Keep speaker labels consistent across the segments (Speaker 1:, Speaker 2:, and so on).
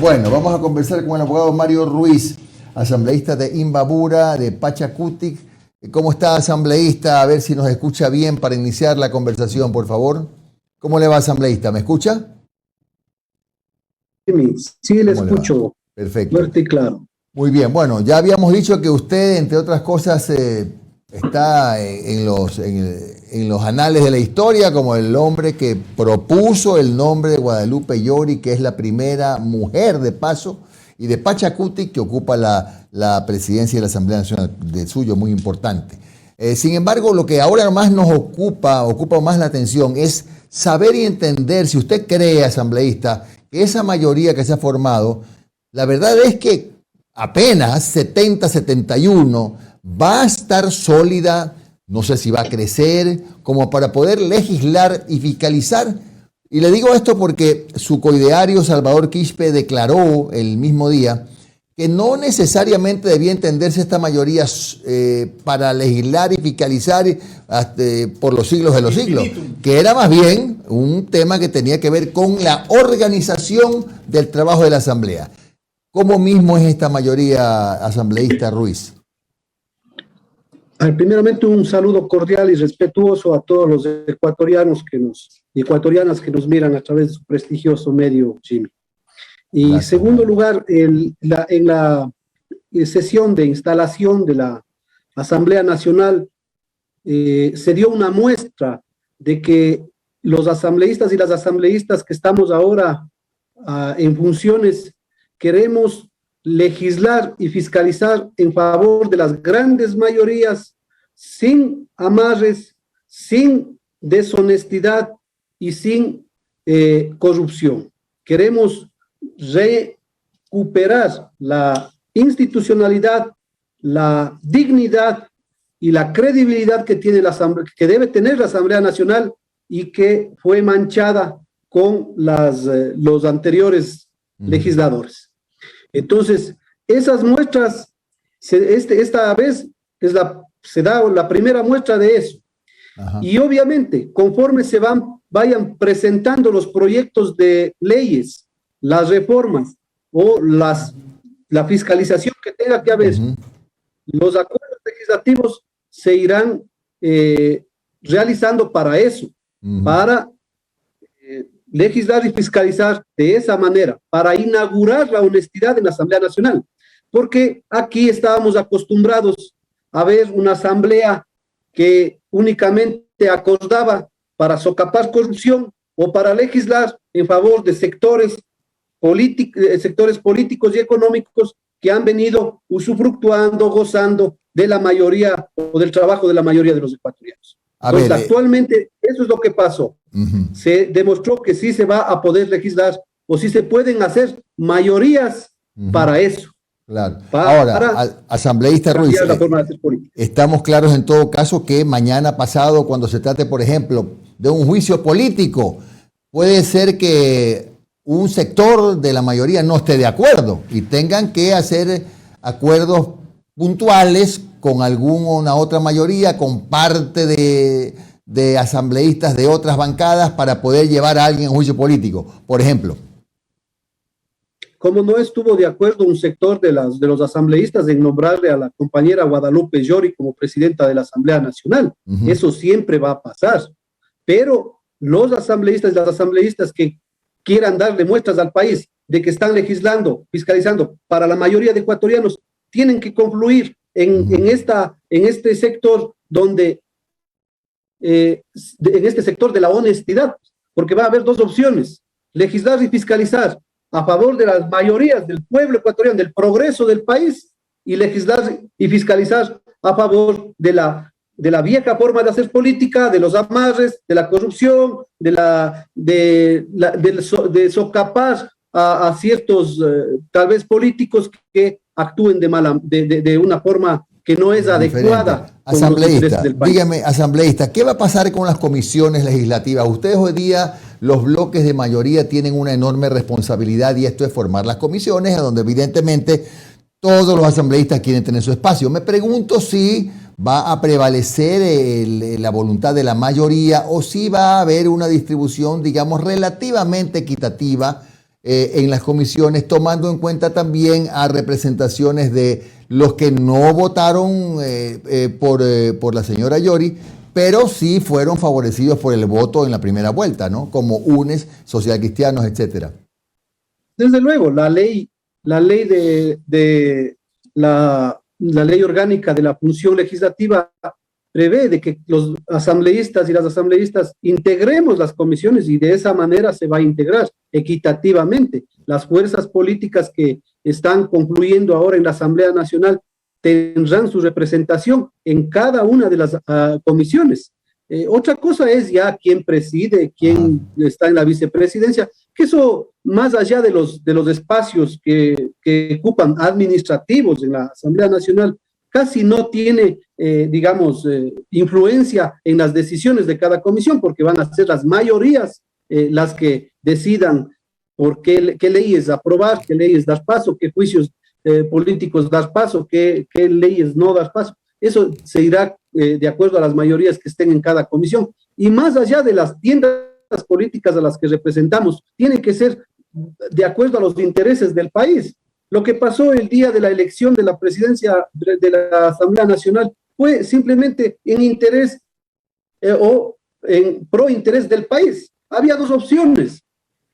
Speaker 1: Bueno, vamos a conversar con el abogado Mario Ruiz, asambleísta de Imbabura, de Pachacutic. ¿Cómo está, asambleísta? A ver si nos escucha bien para iniciar la conversación, por favor. ¿Cómo le va, asambleísta? ¿Me escucha?
Speaker 2: Sí, le
Speaker 1: ¿Cómo le va?
Speaker 2: escucho.
Speaker 1: Perfecto.
Speaker 2: Fuerte y claro.
Speaker 1: Muy bien, bueno, ya habíamos dicho que usted, entre otras cosas, está en los anales de la historia como el hombre que propuso el nombre de Guadalupe Llori, que es la primera mujer de paso, y de Pachacutic, que ocupa la presidencia de la Asamblea Nacional, de suyo, muy importante. Sin embargo, lo que ahora más nos ocupa más la atención, es saber y entender, si usted cree, asambleísta, que esa mayoría que se ha formado, la verdad es que apenas 70-71 va a estar sólida, no sé si va a crecer, como para poder legislar y fiscalizar. Y le digo esto porque su coideario Salvador Quispe declaró el mismo día que no necesariamente debía entenderse esta mayoría para legislar y fiscalizar por los siglos de los siglos, que era más bien un tema que tenía que ver con la organización del trabajo de la Asamblea. ¿Cómo mismo es esta mayoría, asambleísta Ruiz?
Speaker 2: Primeramente, un saludo cordial y respetuoso a todos los ecuatorianas que nos miran a través de su prestigioso medio, Jimmy. Y en segundo lugar, en la sesión de instalación de la Asamblea Nacional se dio una muestra de que los asambleístas y las asambleístas que estamos ahora en funciones queremos legislar y fiscalizar en favor de las grandes mayorías, sin amarres, sin deshonestidad y sin corrupción. Queremos recuperar la institucionalidad, la dignidad y la credibilidad que tiene que debe tener la Asamblea Nacional y que fue manchada con los anteriores legisladores. Entonces, esas muestras, esta vez se da la primera muestra de eso. Ajá. Y obviamente, conforme vayan presentando los proyectos de leyes, las reformas o la fiscalización que tenga que haber, los acuerdos legislativos se irán realizando para eso, para legislar y fiscalizar de esa manera, para inaugurar la honestidad en la Asamblea Nacional, porque aquí estábamos acostumbrados a ver una asamblea que únicamente acordaba para socapar corrupción o para legislar en favor de sectores políticos y económicos que han venido usufructuando, gozando de la mayoría o del trabajo de la mayoría de los ecuatorianos. Entonces, actualmente eso es lo que pasó. Se demostró que sí se va a poder legislar o sí se pueden hacer mayorías para eso.
Speaker 1: Claro. Ahora, asambleísta Ruiz, estamos claros en todo caso que mañana pasado, cuando se trate, por ejemplo, de un juicio político, puede ser que un sector de la mayoría no esté de acuerdo y tengan que hacer acuerdos puntuales con alguna otra mayoría, con parte de asambleístas de otras bancadas para poder llevar a alguien a juicio político, por ejemplo.
Speaker 2: Como no estuvo de acuerdo un sector de los asambleístas en nombrarle a la compañera Guadalupe Llori como presidenta de la Asamblea Nacional, eso siempre va a pasar, pero los asambleístas y las asambleístas que quieran darle muestras al país de que están legislando, fiscalizando para la mayoría de ecuatorianos, tienen que confluir en este sector donde, en este sector de la honestidad, porque va a haber dos opciones: legislar y fiscalizar a favor de las mayorías del pueblo ecuatoriano, del progreso del país, y legislar y fiscalizar a favor de la vieja forma de hacer política, de los amarres, de la corrupción, de socapar a ciertos, tal vez políticos que actúen de una forma que no es adecuada.
Speaker 1: Asambleísta, dígame, asambleísta, ¿qué va a pasar con las comisiones legislativas? Ustedes hoy día, los bloques de mayoría, tienen una enorme responsabilidad, y esto es formar las comisiones, a donde evidentemente todos los asambleístas quieren tener su espacio. Me pregunto si va a prevalecer la voluntad de la mayoría o si va a haber una distribución, digamos, relativamente equitativa en las comisiones, tomando en cuenta también a representaciones de los que no votaron por la señora Yori, pero sí fueron favorecidos por el voto en la primera vuelta, ¿no? Como UNES, socialcristianos, etcétera.
Speaker 2: Desde luego, la ley la ley orgánica de la función legislativa prevé de que los asambleístas y las asambleístas integremos las comisiones y de esa manera se va a integrar equitativamente. Las fuerzas políticas que están concluyendo ahora en la Asamblea Nacional tendrán su representación en cada una de las comisiones. Otra cosa es ya quién preside, quién está en la vicepresidencia, que eso, más allá de los espacios que ocupan administrativos en la Asamblea Nacional, casi no tiene, influencia en las decisiones de cada comisión, porque van a ser las mayorías las que decidan por qué leyes aprobar, qué leyes dar paso, qué juicios políticos dar paso, qué leyes no dar paso. Eso se irá de acuerdo a las mayorías que estén en cada comisión. Y más allá de las tiendas políticas a las que representamos, tiene que ser de acuerdo a los intereses del país. Lo que pasó el día de la elección de la presidencia de la Asamblea Nacional fue simplemente en interés o en pro interés del país. Había dos opciones.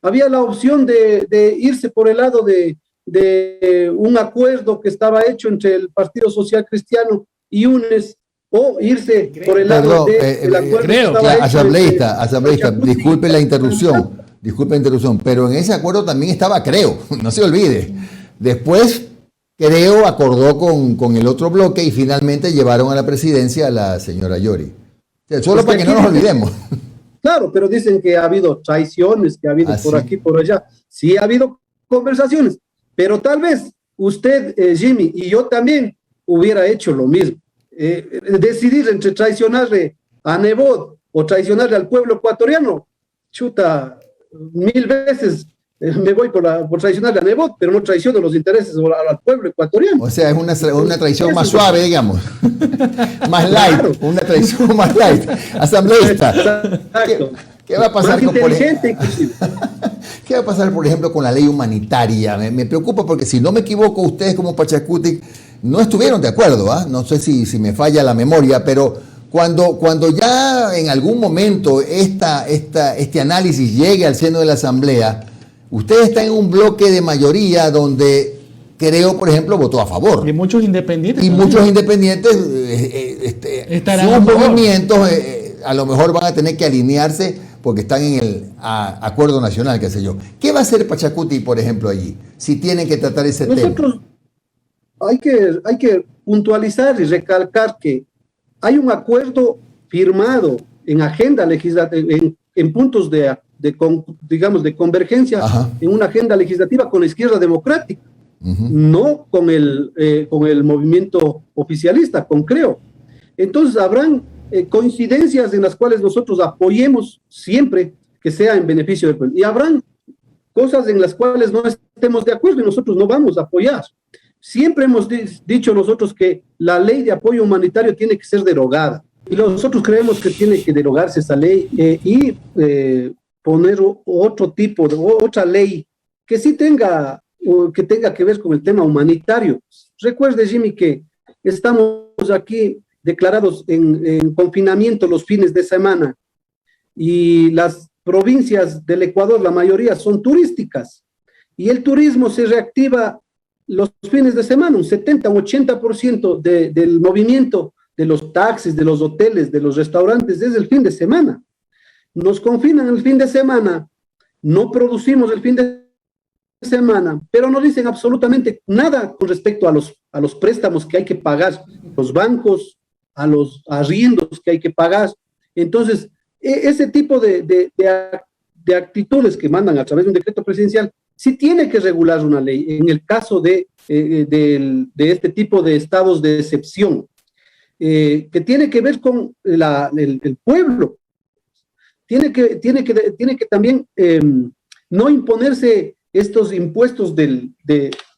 Speaker 2: Había la opción de irse por el lado de un acuerdo que estaba hecho entre el Partido Social Cristiano y UNES, o irse por el lado del acuerdo que estaba hecho
Speaker 1: asambleísta, disculpe la interrupción, pero en ese acuerdo también estaba Creo, no se olvide. Después Creo acordó con el otro bloque y finalmente llevaron a la presidencia a la señora Yori. Solo para que no nos olvidemos.
Speaker 2: Claro, pero dicen que ha habido traiciones, que ha habido por aquí, por allá. Sí ha habido conversaciones, pero tal vez usted, Jimmy, y yo también hubiera hecho lo mismo. Decidir entre traicionarle a Nebot o traicionarle al pueblo ecuatoriano, chuta, 1000 veces me voy por traicionarle a Nebot, pero no traiciono los intereses al pueblo ecuatoriano.
Speaker 1: O sea, es una traición más suave, digamos. Más light, claro. Una traición más light. Asambleísta.
Speaker 2: Exacto.
Speaker 1: ¿Qué va a pasar
Speaker 2: más inteligente, inclusive.
Speaker 1: ¿Qué va a pasar, por ejemplo, con la ley humanitaria? Me preocupa porque, si no me equivoco, ustedes como Pachacutic no estuvieron de acuerdo, ¿ah? No sé si me falla la memoria, pero cuando ya en algún momento este análisis llegue al seno de la Asamblea, usted está en un bloque de mayoría donde Creo, por ejemplo, votó a favor.
Speaker 3: Y muchos independientes.
Speaker 1: Y muchos independientes, sus movimientos a lo mejor van a tener que alinearse porque están en el acuerdo nacional, qué sé yo. ¿Qué va a hacer Pachacuti, por ejemplo, allí, si tienen que tratar ese tema?
Speaker 2: Hay que puntualizar y recalcar que hay un acuerdo firmado en agenda legislativa, en puntos de convergencia, ajá, en una agenda legislativa con la izquierda democrática, no con el movimiento oficialista, con Creo. Entonces habrán coincidencias en las cuales nosotros apoyemos siempre que sea en beneficio del pueblo, y habrán cosas en las cuales no estemos de acuerdo y nosotros no vamos a apoyar. Siempre hemos dicho nosotros que la ley de apoyo humanitario tiene que ser derogada, y nosotros creemos que tiene que derogarse esa ley y poner otra ley que sí tenga que ver con el tema humanitario. Recuerde, Jimmy, que estamos aquí declarados en confinamiento los fines de semana, y las provincias del Ecuador, la mayoría son turísticas, y el turismo se reactiva los fines de semana. Un 70, un 80% del movimiento de los taxis, de los hoteles, de los restaurantes es el fin de semana. Nos confinan el fin de semana, no producimos el fin de semana, pero no dicen absolutamente nada con respecto a los préstamos que hay que pagar, los bancos, a los arriendos que hay que pagar. Entonces, ese tipo de actitudes que mandan a través de un decreto presidencial, sí tiene que regular una ley en el caso de este tipo de estados de excepción, que tiene que ver con el pueblo. Tiene que también no imponerse estos impuestos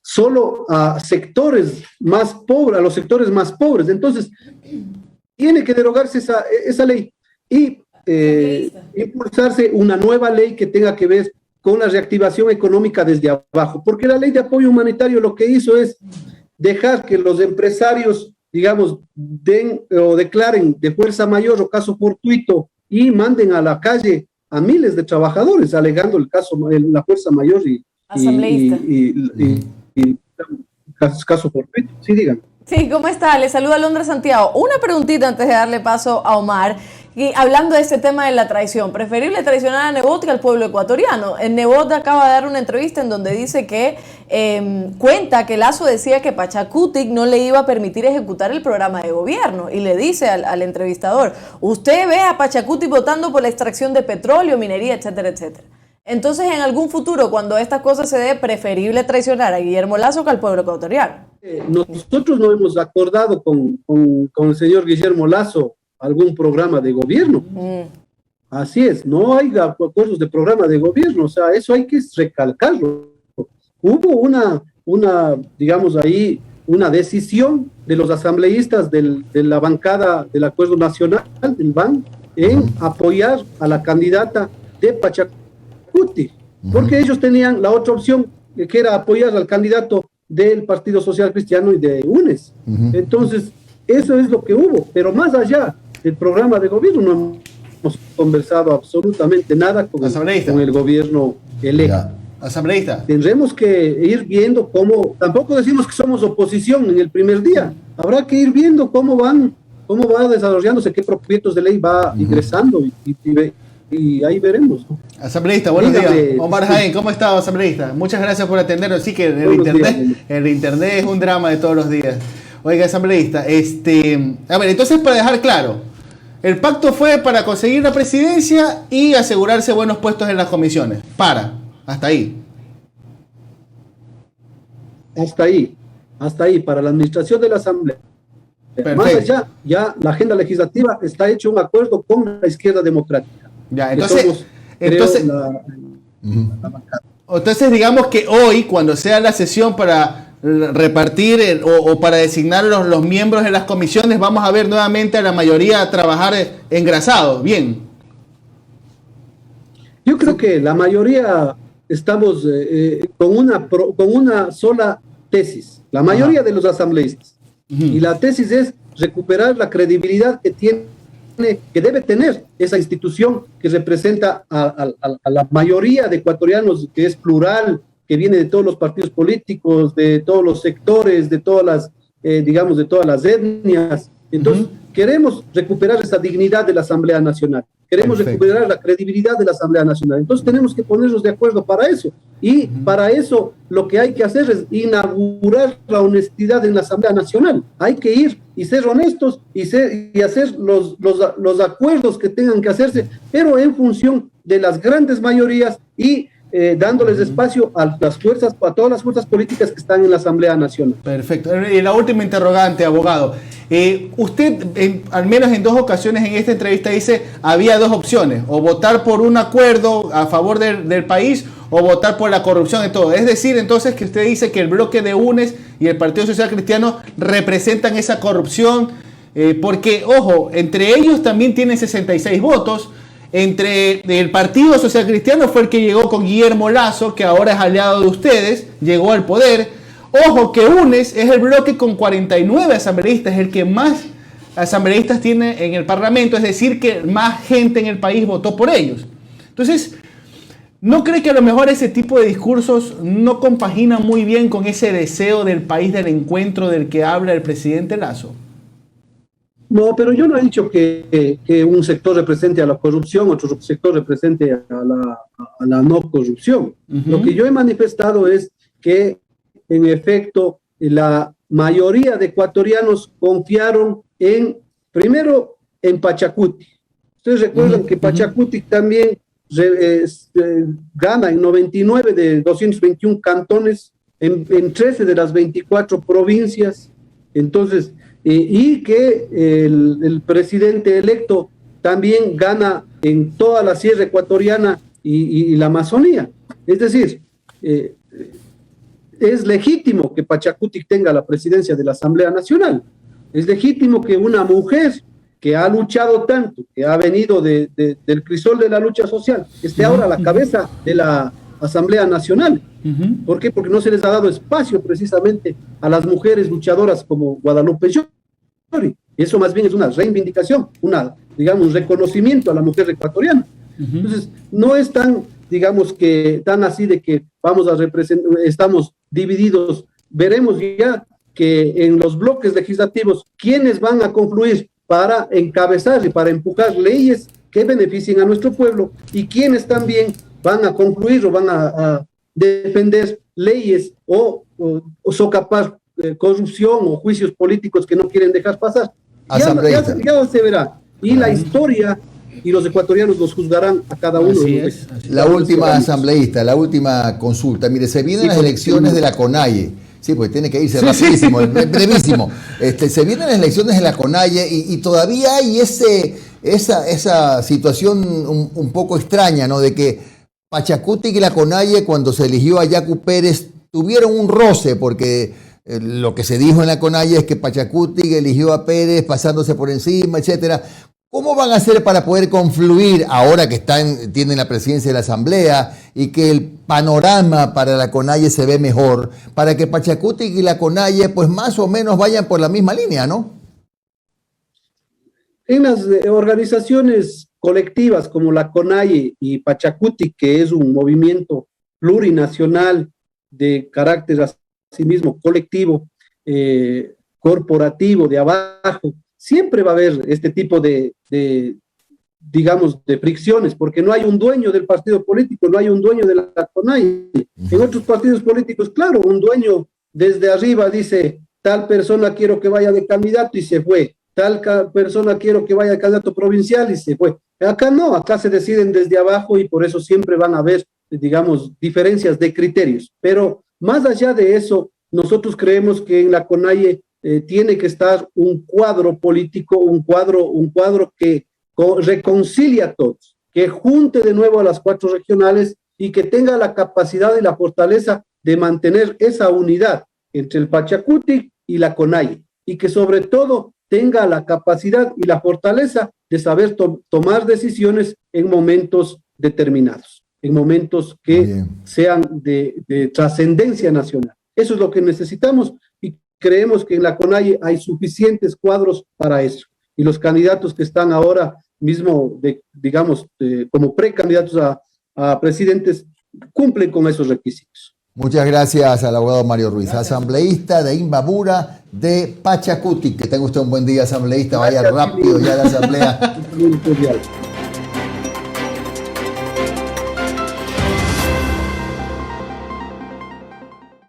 Speaker 2: solo a sectores más pobres, a los sectores más pobres. Entonces, tiene que derogarse esa ley y impulsarse una nueva ley que tenga que ver con la reactivación económica desde abajo, porque la ley de apoyo humanitario lo que hizo es dejar que los empresarios, digamos, den o declaren de fuerza mayor o caso fortuito y manden a la calle a miles de trabajadores, alegando el caso, la fuerza mayor y caso fortuito. Sí, digan.
Speaker 3: Sí, ¿cómo está? Le saluda Londra Santiago. Una preguntita antes de darle paso a Omar. Y hablando de este tema de la traición, preferible traicionar a Nebot que al pueblo ecuatoriano. Nebot acaba de dar una entrevista en donde dice que cuenta que Lasso decía que Pachacutic no le iba a permitir ejecutar el programa de gobierno y le dice al entrevistador, usted ve a Pachacutic votando por la extracción de petróleo, minería, etcétera, etcétera. Entonces, en algún futuro, cuando estas cosas se dé, preferible traicionar a Guillermo Lasso que al pueblo ecuatoriano.
Speaker 2: Nosotros no hemos acordado con el señor Guillermo Lasso algún programa de gobierno. Así es, no hay acuerdos de programa de gobierno, o sea, eso hay que recalcarlo. Hubo una digamos ahí, una decisión de los asambleístas de la bancada del Acuerdo Nacional, del BAN, en apoyar a la candidata de Pachacuti, porque ellos tenían la otra opción, que era apoyar al candidato del Partido Social Cristiano y de UNES. Entonces, eso es lo que hubo, pero más allá del programa de gobierno no hemos conversado absolutamente nada con el gobierno electo.
Speaker 4: Asambleísta.
Speaker 2: Tendremos que ir viendo cómo, tampoco decimos que somos oposición en el primer día, habrá que ir viendo cómo va desarrollándose, qué proyectos de ley va ingresando y ahí veremos, ¿no?
Speaker 4: Asambleísta, buenos días. Omar Jaén, ¿cómo está, asambleísta? Muchas gracias por atendernos. Sí que el internet es un drama de todos los días. Oiga, asambleísta, a ver, entonces para dejar claro, el pacto fue para conseguir la presidencia y asegurarse buenos puestos en las comisiones. Hasta ahí. Hasta ahí, para la administración de la Asamblea. Perfecto. Más allá, ya la agenda legislativa está hecho un acuerdo con la izquierda democrática. Ya, entonces digamos que hoy, cuando sea la sesión para repartir o para designar los miembros de las comisiones, vamos a ver nuevamente a la mayoría trabajar engrasados. Bien.
Speaker 2: Yo creo que la mayoría estamos con una sola tesis, la mayoría de los asambleístas. Y la tesis es recuperar la credibilidad que debe tener esa institución que representa a la mayoría de ecuatorianos, que es plural, que viene de todos los partidos políticos, de todos los sectores, de todas las, digamos, de todas las etnias. Entonces, queremos recuperar esa dignidad de la Asamblea Nacional. Queremos recuperar la credibilidad de la Asamblea Nacional. Entonces, tenemos que ponernos de acuerdo para eso. Y para eso, lo que hay que hacer es inaugurar la honestidad en la Asamblea Nacional. Hay que ir y ser honestos y hacer los acuerdos que tengan que hacerse, pero en función de las grandes mayorías y dándoles espacio a todas las fuerzas políticas que están en la Asamblea Nacional.
Speaker 4: Perfecto. Y la última interrogante, abogado. Usted, al menos en 2 ocasiones en esta entrevista, dice había 2 opciones, o votar por un acuerdo a favor del país o votar por la corrupción de todo. Es decir, entonces, que usted dice que el bloque de UNES y el Partido Social Cristiano representan esa corrupción, porque, ojo, entre ellos también tienen 66 votos. Entre el Partido Social Cristiano fue el que llegó con Guillermo Lasso, que ahora es aliado de ustedes, llegó al poder. Ojo que UNES es el bloque con 49 asambleístas, el que más asambleístas tiene en el Parlamento, es decir, que más gente en el país votó por ellos. Entonces, ¿no cree que a lo mejor ese tipo de discursos no compagina muy bien con ese deseo del país del encuentro del que habla el presidente Lasso?
Speaker 2: No, pero yo no he dicho que un sector represente a la corrupción, otro sector represente a la no corrupción. Lo que yo he manifestado es que, en efecto, la mayoría de ecuatorianos confiaron primero en Pachacuti. Ustedes recuerdan que Pachacuti también gana en 99 de 221 cantones, en 13 de las 24 provincias. Entonces, y que el presidente electo también gana en toda la sierra ecuatoriana y la Amazonía. Es decir, es legítimo que Pachacutic tenga la presidencia de la Asamblea Nacional. Es legítimo que una mujer que ha luchado tanto, que ha venido del crisol de la lucha social, esté ahora a la cabeza de Asamblea Nacional. ¿Por qué? Porque no se les ha dado espacio precisamente a las mujeres luchadoras como Guadalupe Llori. Eso más bien es una reivindicación, digamos, un reconocimiento a la mujer ecuatoriana. Entonces, no es tan, digamos, que tan así de que vamos a representar, estamos divididos. Veremos ya que en los bloques legislativos, ¿quiénes van a confluir para encabezar y para empujar leyes que beneficien a nuestro pueblo? Y quiénes también van a concluir o van a defender leyes o socapar corrupción o juicios políticos que no quieren dejar pasar. Ya se verá. Y la historia y los ecuatorianos los juzgarán a cada uno.
Speaker 1: La última asambleísta, la última consulta. Mire, se vienen las elecciones de la CONAIE. Sí, porque tiene que irse rapidísimo, brevísimo. Se vienen las elecciones de la CONAIE y todavía hay esa situación un poco extraña, ¿no? De que Pachacutic y la CONAIE, cuando se eligió a Yacu Pérez, tuvieron un roce, porque lo que se dijo en la CONAIE es que Pachacutic eligió a Pérez pasándose por encima, etcétera. ¿Cómo van a hacer para poder confluir ahora que tienen la presidencia de la Asamblea y que el panorama para la CONAIE se ve mejor, para que Pachacutic y la CONAIE pues más o menos vayan por la misma línea, ¿no?
Speaker 2: En las organizaciones colectivas como la CONAIE y Pachacutic, que es un movimiento plurinacional de carácter asimismo colectivo, corporativo, de abajo, siempre va a haber este tipo digamos, de fricciones, porque no hay un dueño del partido político, no hay un dueño de la CONAIE. En otros partidos políticos, claro, un dueño desde arriba dice, tal persona quiero que vaya de candidato y se fue, tal persona quiero que vaya de candidato provincial y se fue. Acá no, acá se deciden desde abajo y por eso siempre van a haber, digamos, diferencias de criterios. Pero más allá de eso, nosotros creemos que en la CONAIE tiene que estar un cuadro político, un cuadro que reconcilie a todos, que junte de nuevo a las 4 regionales y que tenga la capacidad y la fortaleza de mantener esa unidad entre el Pachacutic y la CONAIE, y que sobre todo tenga la capacidad y la fortaleza de saber tomar decisiones en momentos determinados, en momentos que sean de trascendencia nacional. Eso es lo que necesitamos y creemos que en la CONAIE hay suficientes cuadros para eso. Y los candidatos que están ahora mismo, digamos, como precandidatos a presidentes, cumplen con esos requisitos.
Speaker 1: Muchas gracias al abogado Mario Ruiz, asambleísta de Imbabura de Pachacutic. Que tenga usted un buen día, asambleísta. Vaya rápido ya a la asamblea.